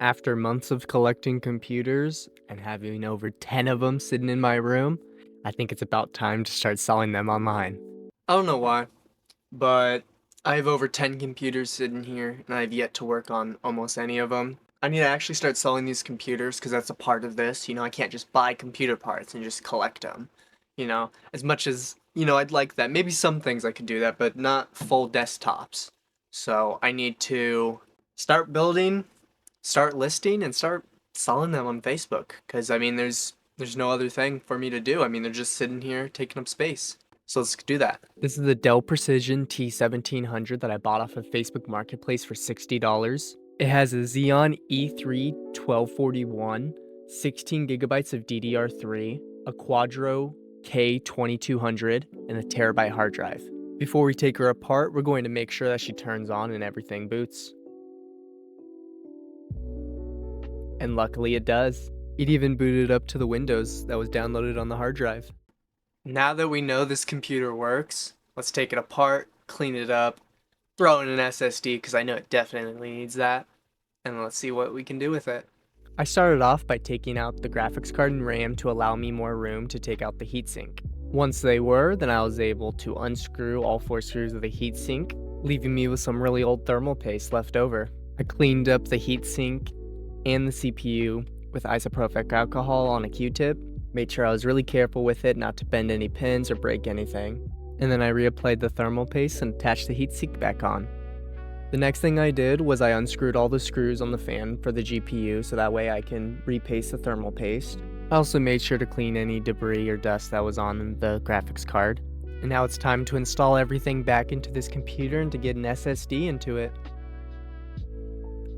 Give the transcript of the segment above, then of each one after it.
After months of collecting computers and having over 10 of them sitting in my room, I think it's about time to start selling them online. I don't know why, but I have over 10 computers sitting here and I have yet to work on almost any of them. I need to actually start selling these computers because that's a part of this. I can't just buy computer parts and just collect them. As much as, I'd like that. Maybe some things I could do that, but not full desktops. So I need to start building, start listing, and start selling them on Facebook. Because there's no other thing for me to do. They're just sitting here taking up space. So let's do that. This is the Dell Precision T1700 that I bought off of Facebook Marketplace for $60. It has a Xeon E3 1241, 16 gigabytes of DDR3, a Quadro K2200, and a terabyte hard drive. Before we take her apart, we're going to make sure that she turns on and everything boots. And luckily it does. It even booted up to the Windows that was downloaded on the hard drive. Now that we know this computer works, let's take it apart, clean it up, throw in an SSD because I know it definitely needs that, and let's see what we can do with it. I started off by taking out the graphics card and RAM to allow me more room to take out the heatsink. Once they were, then I was able to unscrew all 4 screws of the heatsink, leaving me with some really old thermal paste left over. I cleaned up the heatsink and the CPU with isopropyl alcohol on a Q-tip, made sure I was really careful with it not to bend any pins or break anything, and then I reapplied the thermal paste and attached the heatsink back on. The next thing I did was I unscrewed all the screws on the fan for the GPU so that way I can repaste the thermal paste. I also made sure to clean any debris or dust that was on the graphics card. And now it's time to install everything back into this computer and to get an SSD into it.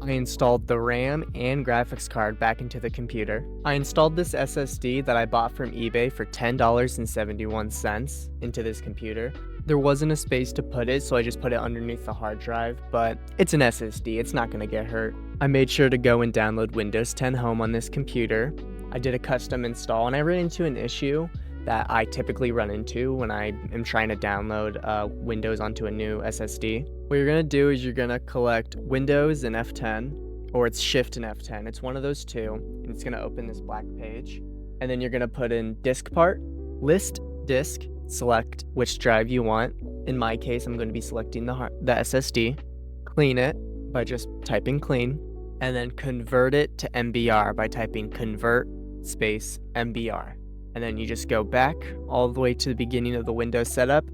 I installed the RAM and graphics card back into the computer. I installed this SSD that I bought from eBay for $10.71 into this computer. There wasn't a space to put it, so I just put it underneath the hard drive, but it's an SSD, it's not gonna get hurt. I made sure to go and download Windows 10 Home on this computer. I did a custom install, and I ran into an issue that I typically run into when I am trying to download Windows onto a new SSD. What you're gonna do is you're gonna collect Windows and F10, or it's Shift and F10. It's one of those two, and it's gonna open this black page. And then you're gonna put in disk part, list disk, select which drive you want. In my case, I'm gonna be selecting the SSD. Clean it by just typing clean, and then convert it to MBR by typing convert space MBR. And then you just go back all the way to the beginning of the Windows setup,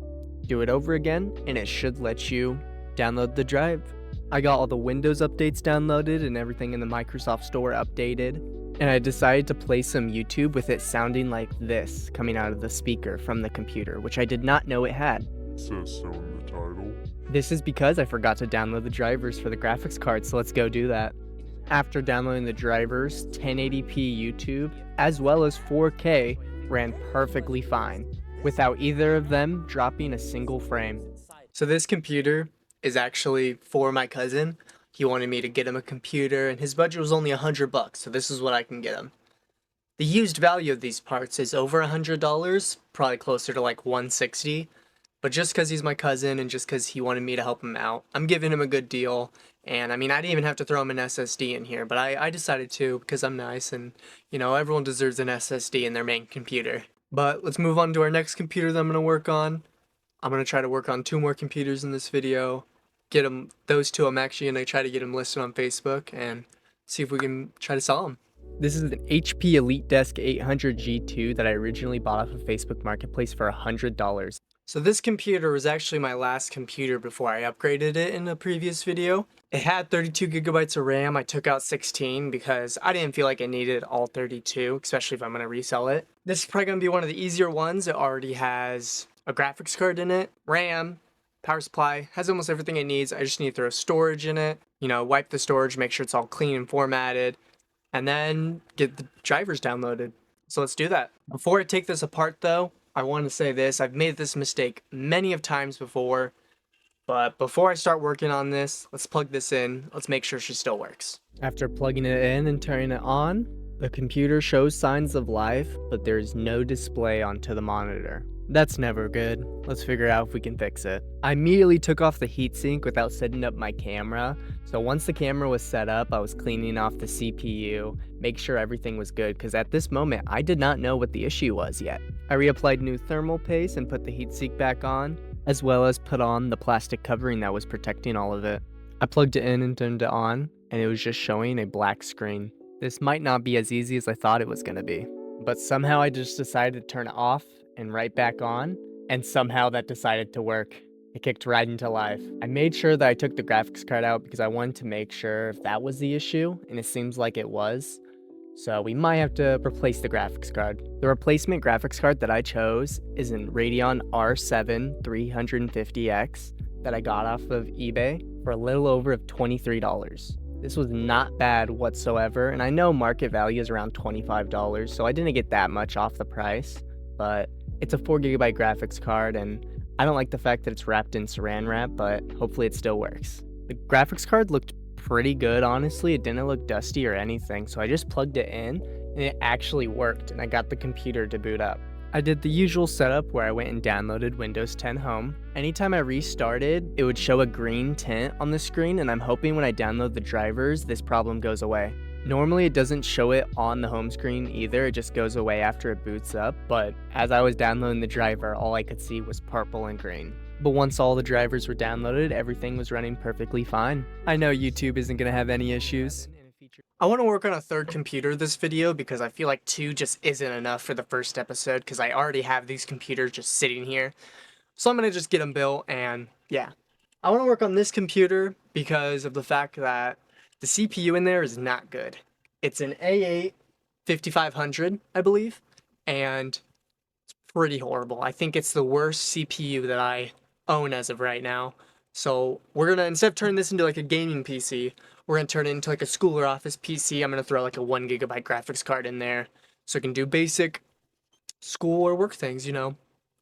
do it over again, and it should let you download the drive. I got all the Windows updates downloaded and everything in the Microsoft Store updated, and I decided to play some YouTube with it sounding like this coming out of the speaker from the computer, which I did not know it had. It says so in the title. This is because I forgot to download the drivers for the graphics card, so let's go do that. After downloading the drivers, 1080p YouTube, as well as 4K, ran perfectly fine, without either of them dropping a single frame. So this computer is actually for my cousin. He wanted me to get him a computer, and his budget was only $100, so this is what I can get him. The used value of these parts is over $100, probably closer to like $160, but just because he's my cousin and just because he wanted me to help him out, I'm giving him a good deal. And I didn't even have to throw him an SSD in here, but I decided to because I'm nice, and everyone deserves an SSD in their main computer. But let's move on to our next computer that I'm going to work on. I'm going to try to work on 2 more computers in this video. Those 2 I'm actually going to try to get them listed on Facebook and see if we can try to sell them. This is an HP EliteDesk 800 G2 that I originally bought off of Facebook Marketplace for $100. So this computer was actually my last computer before I upgraded it in a previous video. It had 32 gigabytes of RAM. I took out 16 because I didn't feel like I needed all 32, especially if I'm going to resell it. This is probably going to be one of the easier ones. It already has a graphics card in it, RAM, power supply, has almost everything it needs. I just need to throw storage in it, wipe the storage, make sure it's all clean and formatted, and then get the drivers downloaded. So let's do that. Before I take this apart though, I want to say this. I've made this mistake many of times before, but before I start working on this, let's plug this in. Let's make sure she still works. After plugging it in and turning it on, The computer shows signs of life, but there's no display onto the monitor. That's never good. Let's figure out if we can fix it. I immediately took off the heatsink without setting up my camera, so once the camera was set up, I was cleaning off the CPU, make sure everything was good, because at this moment, I did not know what the issue was yet. I reapplied new thermal paste and put the heatsink back on, as well as put on the plastic covering that was protecting all of it. I plugged it in and turned it on, and it was just showing a black screen. This might not be as easy as I thought it was going to be, but somehow I just decided to turn it off and right back on, and somehow that decided to work. It kicked right into life. I made sure that I took the graphics card out because I wanted to make sure if that was the issue, and it seems like it was. So we might have to replace the graphics card. The replacement graphics card that I chose is an Radeon R7 350X that I got off of eBay for a little over $23. This was not bad whatsoever, and I know market value is around $25, so I didn't get that much off the price, but it's a 4GB graphics card, and I don't like the fact that it's wrapped in saran wrap, but hopefully it still works. The graphics card looked pretty good, honestly. It didn't look dusty or anything, so I just plugged it in, and it actually worked, and I got the computer to boot up. I did the usual setup where I went and downloaded Windows 10 Home. Anytime I restarted, it would show a green tint on the screen, and I'm hoping when I download the drivers, this problem goes away. Normally it doesn't show it on the home screen either, it just goes away after it boots up, but as I was downloading the driver, all I could see was purple and green. But once all the drivers were downloaded, everything was running perfectly fine. I know YouTube isn't going to have any issues. I want to work on a third computer this video because I feel like 2 just isn't enough for the first episode because I already have these computers just sitting here. So I'm going to just get them built, and yeah. I want to work on this computer because of the fact that the CPU in there is not good. It's an A8 5500, I believe, and it's pretty horrible. I think it's the worst CPU that I own as of right now. So we're going to, instead of turning this into like a gaming PC, we're going to turn it into like a school or office PC. I'm going to throw like a 1GB graphics card in there so I can do basic school or work things, you know.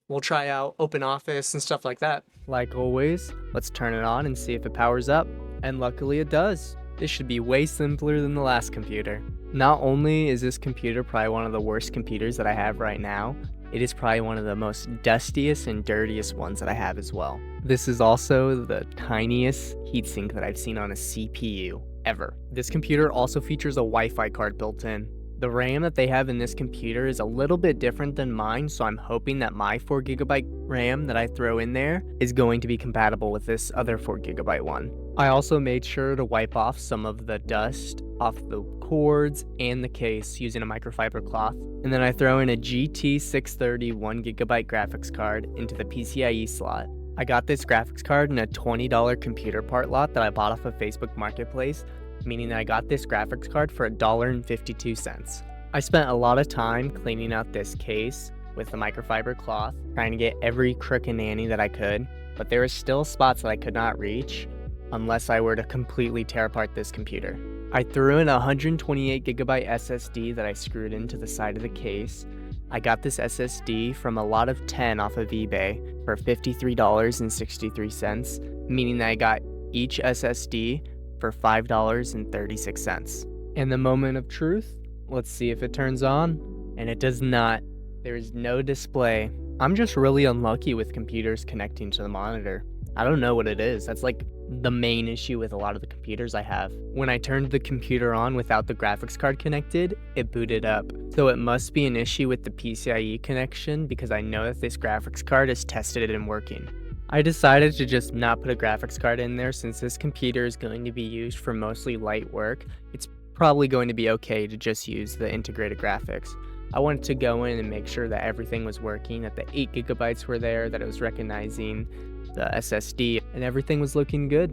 We'll try out open office and stuff like that. Like always, let's turn it on and see if it powers up. And luckily it does. This should be way simpler than the last computer. Not only is this computer probably one of the worst computers that I have right now, it is probably one of the most dustiest and dirtiest ones that I have as well. This is also the tiniest heatsink that I've seen on a CPU ever. This computer also features a Wi-Fi card built in. The RAM that they have in this computer is a little bit different than mine, so I'm hoping that my 4GB RAM that I throw in there is going to be compatible with this other 4GB one. I also made sure to wipe off some of the dust off the cords and the case using a microfiber cloth. And then I throw in a GT630 1GB graphics card into the PCIe slot. I got this graphics card in a $20 computer part lot that I bought off of Facebook Marketplace, meaning that I got this graphics card for $1.52. I spent a lot of time cleaning out this case with the microfiber cloth, trying to get every crook and nanny that I could, but there were still spots that I could not reach unless I were to completely tear apart this computer. I threw in a 128GB SSD that I screwed into the side of the case. I got this SSD from a lot of 10 off of eBay for $53.63, meaning that I got each SSD for $5.36. In the moment of truth, let's see if it turns on, and it does not. There is no display. I'm just really unlucky with computers connecting to the monitor. I don't know what it is. That's like the main issue with a lot of the computers I have. When I turned the computer on without the graphics card connected, it booted up. So it must be an issue with the PCIe connection because I know that this graphics card is tested and working. I decided to just not put a graphics card in there since this computer is going to be used for mostly light work. It's probably going to be okay to just use the integrated graphics. I wanted to go in and make sure that everything was working, that the 8GB were there, that it was recognizing the SSD, and everything was looking good.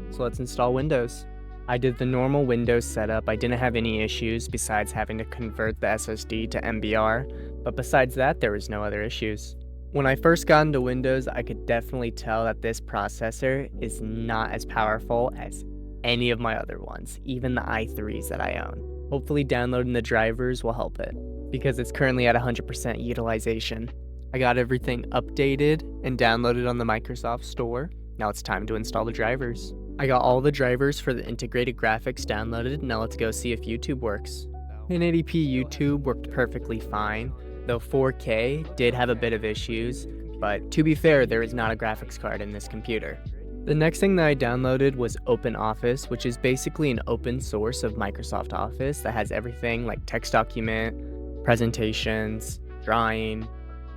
So let's install Windows. I did the normal Windows setup. I didn't have any issues besides having to convert the SSD to MBR, but besides that, there was no other issues. When I first got into Windows, I could definitely tell that this processor is not as powerful as any of my other ones, even the i3s that I own. Hopefully downloading the drivers will help it, because it's currently at 100% utilization. I got everything updated and downloaded on the Microsoft Store. Now it's time to install the drivers. I got all the drivers for the integrated graphics downloaded. Now let's go see if YouTube works. 1080p YouTube worked perfectly fine, though 4K did have a bit of issues, but to be fair, there is not a graphics card in this computer. The next thing that I downloaded was OpenOffice, which is basically an open source of Microsoft Office that has everything like text document, presentations, drawing,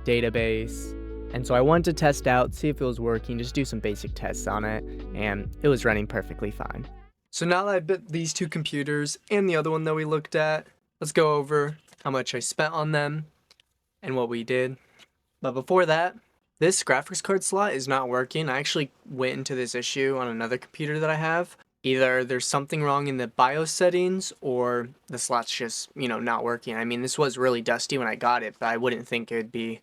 database. And so I wanted to test out, see if it was working, just do some basic tests on it, and it was running perfectly fine. So now that I've built these two computers and the other one that we looked at, let's go over how much I spent on them and what we did. But before that, this graphics card slot is not working. I actually went into this issue on another computer that I have. Either there's something wrong in the BIOS settings or the slot's just, not working. I mean, this was really dusty when I got it, but I wouldn't think it would be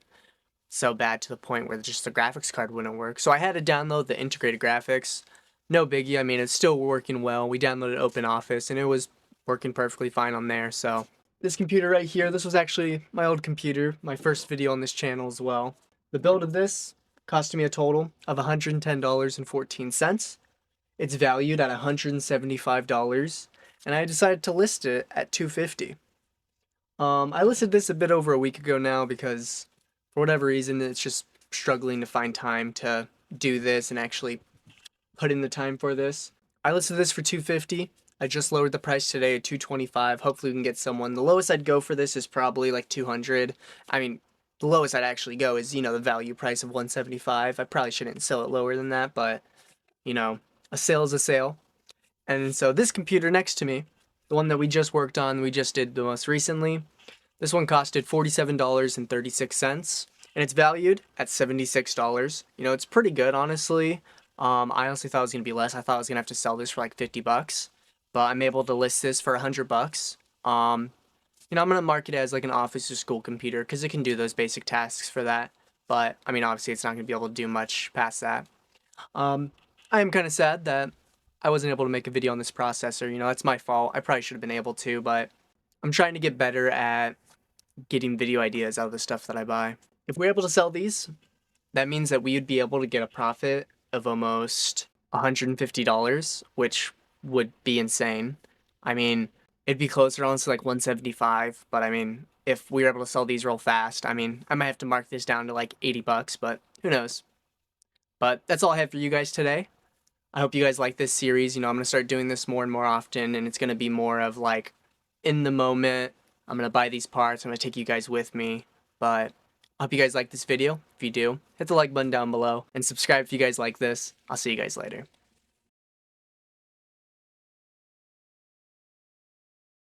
so bad to the point where just the graphics card wouldn't work. So I had to download the integrated graphics. No biggie. I mean, it's still working well. We downloaded OpenOffice and it was working perfectly fine on there. So this computer right here, this was actually my old computer, my first video on this channel as well. The build of this cost me a total of $110.14. It's valued at $175, and I decided to list it at $250. I listed this a bit over a week ago now because for whatever reason it's just struggling to find time to do this and actually put in the time for this. I listed this for $250. I just lowered the price today at $225. Hopefully we can get someone. The lowest I'd go for this is probably like $200. I mean, the lowest I'd actually go is, the value price of $175. I probably shouldn't sell it lower than that, but, a sale is a sale. And so this computer next to me, the one that we just worked on, we just did the most recently, this one costed $47.36, and it's valued at $76. It's pretty good, honestly. I honestly thought it was going to be less. I thought I was going to have to sell this for like $50, but I'm able to list this for $100. I'm going to mark it as like an office or school computer because it can do those basic tasks for that. But, I mean, obviously it's not going to be able to do much past that. I am kind of sad that I wasn't able to make a video on this processor. That's my fault. I probably should have been able to, but I'm trying to get better at getting video ideas out of the stuff that I buy. If we're able to sell these, that means that we would be able to get a profit of almost $150, which would be insane. I mean, it'd be closer on to like 175, but I mean, if we were able to sell these real fast, I mean, I might have to mark this down to like $80, but who knows. But that's all I have for you guys today. I hope you guys like this series. I'm going to start doing this more and more often, and it's going to be more of like in the moment. I'm going to buy these parts. I'm going to take you guys with me. But I hope you guys like this video. If you do, hit the like button down below and subscribe if you guys like this. I'll see you guys later.